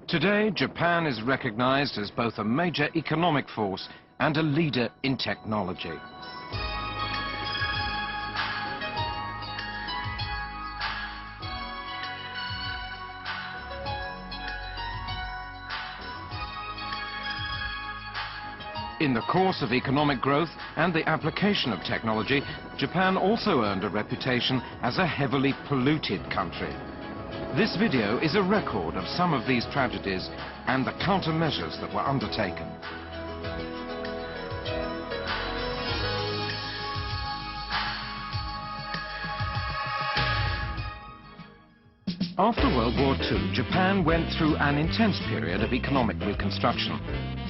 Today, Japan is recognized as both a major economic force and a leader in technology. In the course of economic growth and the application of technology, Japan also earned a reputation as a heavily polluted country. This video is a record of some of these tragedies and the countermeasures that were undertaken. After World War II, Japan went through an intense period of economic reconstruction.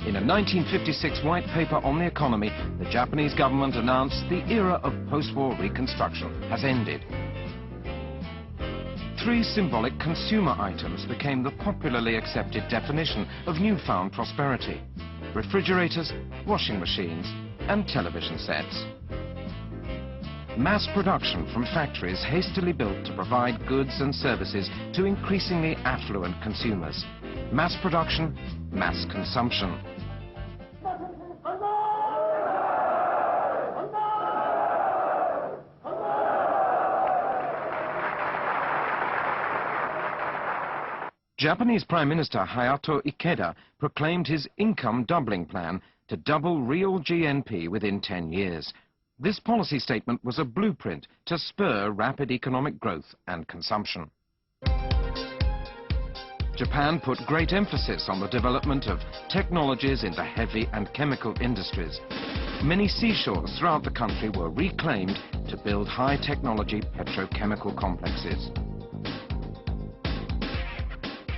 In a 1956 white paper on the economy, the Japanese government announced the era of post-war reconstruction has ended. Three symbolic consumer items became the popularly accepted definition of newfound prosperity: refrigerators, washing machines, and television sets. Mass production from factories hastily built to provide goods and services to increasingly affluent consumers. Mass production, mass consumption. Japanese Prime Minister Hayato Ikeda proclaimed his income doubling plan to double real GNP within 10 years. This policy statement was a blueprint to spur rapid economic growth and consumption. Japan put great emphasis on the development of technologies in the heavy and chemical industries. Many seashores throughout the country were reclaimed to build high-technology petrochemical complexes.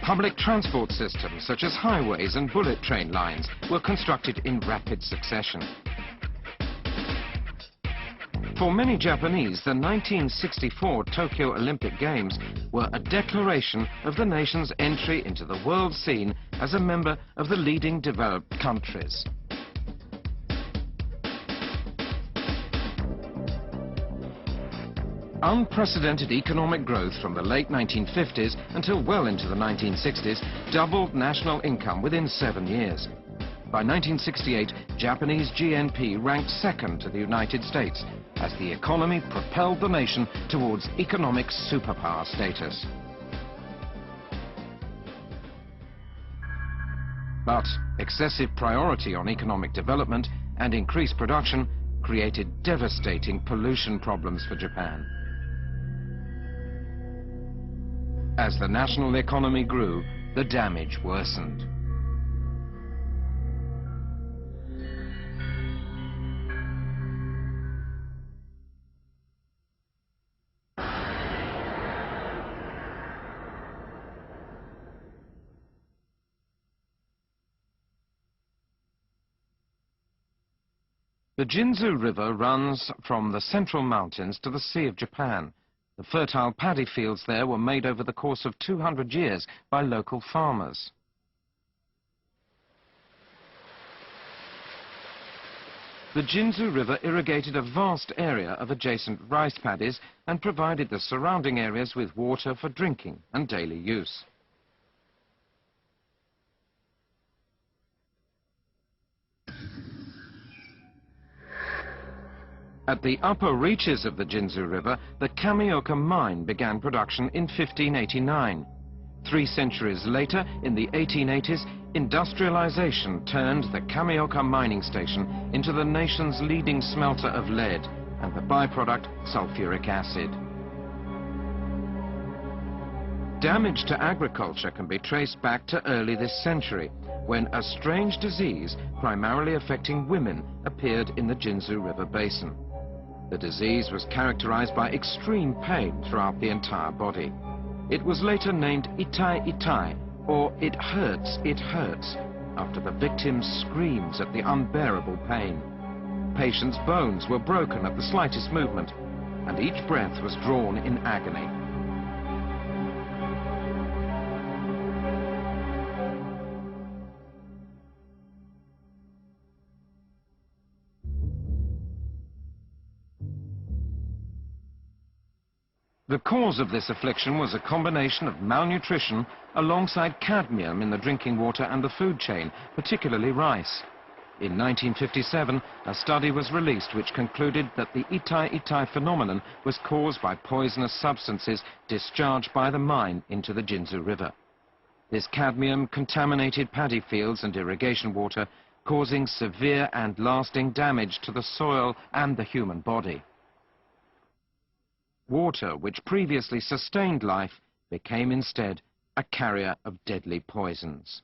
Public transport systems such as highways and bullet train lines were constructed in rapid succession. For many Japanese, the 1964 Tokyo Olympic Games were a declaration of the nation's entry into the world scene as a member of the leading developed countries. Unprecedented economic growth from the late 1950s until well into the 1960s doubled national income within 7 years. By 1968, Japanese GNP ranked second to the United States as the economy propelled the nation towards economic superpower status. But excessive priority on economic development and increased production created devastating pollution problems for Japan. As the national economy grew, the damage worsened. The Jinzu River runs from the central mountains to the Sea of Japan. The fertile paddy fields there were made over the course of 200 years by local farmers. The Jinzu River irrigated a vast area of adjacent rice paddies and provided the surrounding areas with water for drinking and daily use. At the upper reaches of the Jinzu River, the Kamioka mine began production in 1589. 3 centuries later, in the 1880s, industrialization turned the Kamioka mining station into the nation's leading smelter of lead and the byproduct sulfuric acid. Damage to agriculture can be traced back to early this century, when a strange disease, primarily affecting women, appeared in the Jinzu River basin. The disease was characterized by extreme pain throughout the entire body. It was later named Itai Itai, or it hurts, after the victim's screams at the unbearable pain. Patients' bones were broken at the slightest movement, and each breath was drawn in agony. The cause of this affliction was a combination of malnutrition alongside cadmium in the drinking water and the food chain, particularly rice. In 1957, a study was released which concluded that the Itai Itai phenomenon was caused by poisonous substances discharged by the mine into the Jinzu River. This cadmium contaminated paddy fields and irrigation water, causing severe and lasting damage to the soil and the human body. Water, which previously sustained life, became instead a carrier of deadly poisons.